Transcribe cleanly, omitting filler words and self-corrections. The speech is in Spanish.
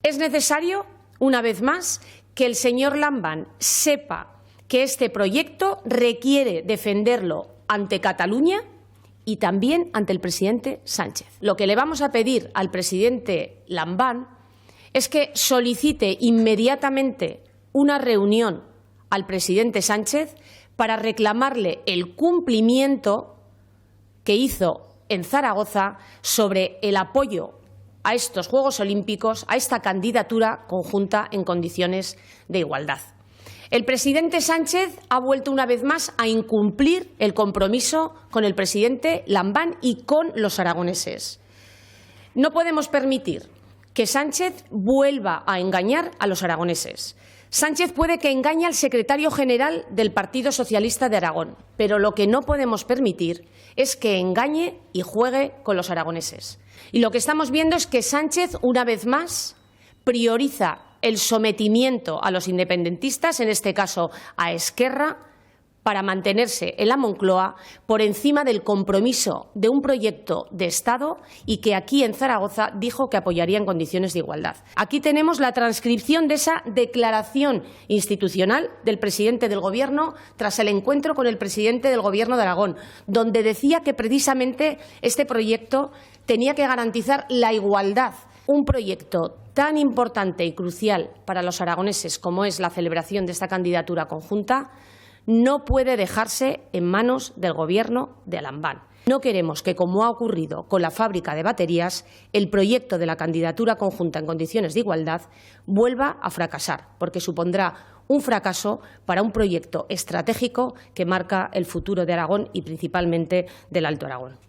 Es necesario, una vez más, que el señor Lambán sepa que este proyecto requiere defenderlo ante Cataluña y también ante el presidente Sánchez. Lo que le vamos a pedir al presidente Lambán es que solicite inmediatamente una reunión al presidente Sánchez para reclamarle el cumplimiento que hizo en Zaragoza sobre el apoyo a estos Juegos Olímpicos, a esta candidatura conjunta en condiciones de igualdad. El presidente Sánchez ha vuelto una vez más a incumplir el compromiso con el presidente Lambán y con los aragoneses. No podemos permitir que Sánchez vuelva a engañar a los aragoneses. Sánchez puede que engañe al secretario general del Partido Socialista de Aragón, pero lo que no podemos permitir es que engañe y juegue con los aragoneses. Y lo que estamos viendo es que Sánchez, una vez más, prioriza el sometimiento a los independentistas, en este caso a Esquerra, para mantenerse en la Moncloa por encima del compromiso de un proyecto de Estado y que aquí en Zaragoza dijo que apoyaría en condiciones de igualdad. Aquí tenemos la transcripción de esa declaración institucional del presidente del Gobierno tras el encuentro con el presidente del Gobierno de Aragón, donde decía que precisamente este proyecto tenía que garantizar la igualdad. Un proyecto tan importante y crucial para los aragoneses como es la celebración de esta candidatura conjunta no puede dejarse en manos del Gobierno de Lambán. No queremos que, como ha ocurrido con la fábrica de baterías, el proyecto de la candidatura conjunta en condiciones de igualdad vuelva a fracasar, porque supondrá un fracaso para un proyecto estratégico que marca el futuro de Aragón y principalmente del Alto Aragón.